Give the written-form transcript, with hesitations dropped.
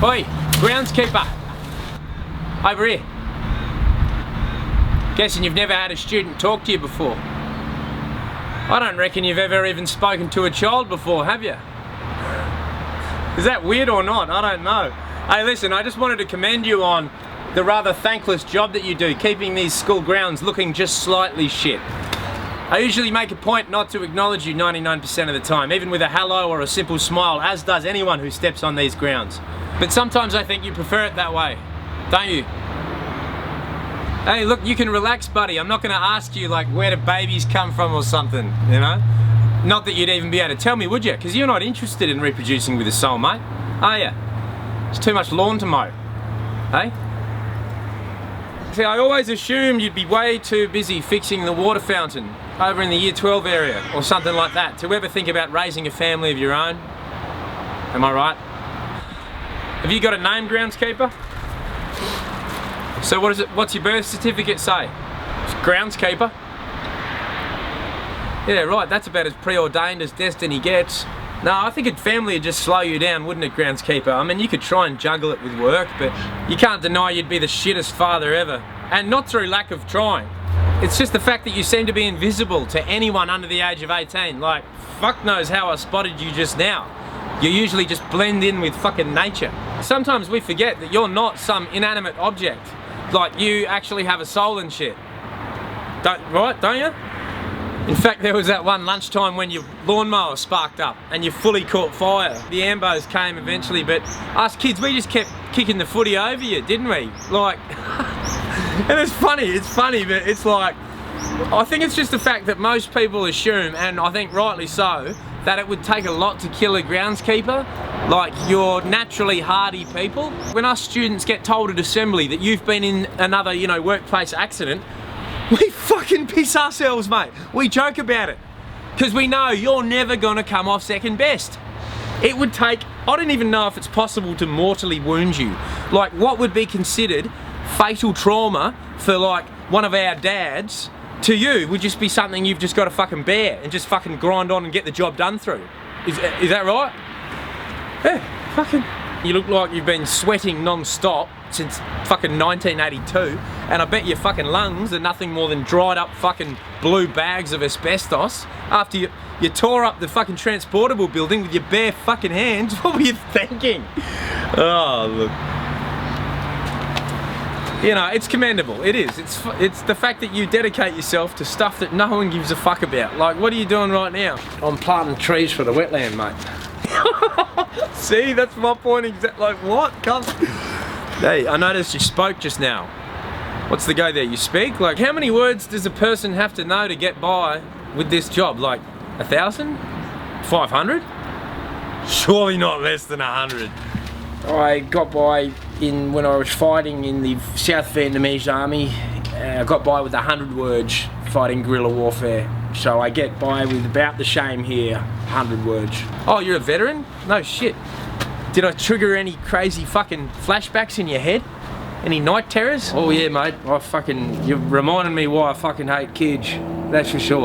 Oi, groundskeeper. Over here. Guessing you've never had a student talk to you before. I don't reckon you've ever even spoken to a child before, have you? Is that weird or not? I don't know. Hey listen, I just wanted to commend you on the rather thankless job that you do, keeping these school grounds looking just slightly shit. I usually make a point not to acknowledge you 99% of the time, even with a hello or a simple smile, as does anyone who steps on these grounds. But sometimes I think you prefer it that way, don't you? Hey look, you can relax buddy, I'm not going to ask you like where do babies come from or something, you know? Not that you'd even be able to tell me, would you? Because you're not interested in reproducing with a soulmate, are you? It's too much lawn to mow, hey? See, I always assumed you'd be way too busy fixing the water fountain over in the year 12 area or something like that to ever think about raising a family of your own. Am I right? Have you got a name, groundskeeper? So what is it? What's your birth certificate say? It's groundskeeper. Yeah, right, that's about as preordained as destiny gets. No, I think a family would just slow you down, wouldn't it, groundskeeper? I mean, you could try and juggle it with work, but you can't deny you'd be the shittest father ever. And not through lack of trying. It's just the fact that you seem to be invisible to anyone under the age of 18. Like, fuck knows how I spotted you just now. You usually just blend in with fucking nature. Sometimes we forget that you're not some inanimate object. Like, you actually have a soul and shit. Don't you? In fact, there was that one lunchtime when your lawnmower sparked up and you fully caught fire. The ambos came eventually, but us kids, we just kept kicking the footy over you, didn't we? Like, and it's funny, but it's like, I think it's just the fact that most people assume, and I think rightly so, that it would take a lot to kill a groundskeeper. Like, you're naturally hardy people. When us students get told at assembly that you've been in another, you know, workplace accident, we fucking piss ourselves, mate. We joke about it. Because we know you're never gonna come off second best. It would take, I don't even know if it's possible to mortally wound you. Like, what would be considered fatal trauma for like one of our dads to you would just be something you've just got to fucking bear and just fucking grind on and get the job done through. Is that right? Yeah, fucking. You look like you've been sweating non-stop since fucking 1982, and I bet your fucking lungs are nothing more than dried up fucking blue bags of asbestos after you tore up the fucking transportable building with your bare fucking hands. What were you thinking? Oh, look. You know, it's commendable, it is. It's the fact that you dedicate yourself to stuff that no one gives a fuck about. Like, what are you doing right now? I'm planting trees for the wetland, mate. See, that's my point exactly. Like, what? Come. Hey, I noticed you spoke just now. What's the go there? You speak? Like, how many words does a person have to know to get by with this job? Like, 1,000? 500? Surely not less than 100. I got by when I was fighting in the South Vietnamese army. I got by with 100 words fighting guerrilla warfare. So I get by with about the same here, 100 words. Oh, you're a veteran? No shit. Did I trigger any crazy fucking flashbacks in your head? Any night terrors? Oh yeah, mate. You're reminding me why I fucking hate kids. That's for sure.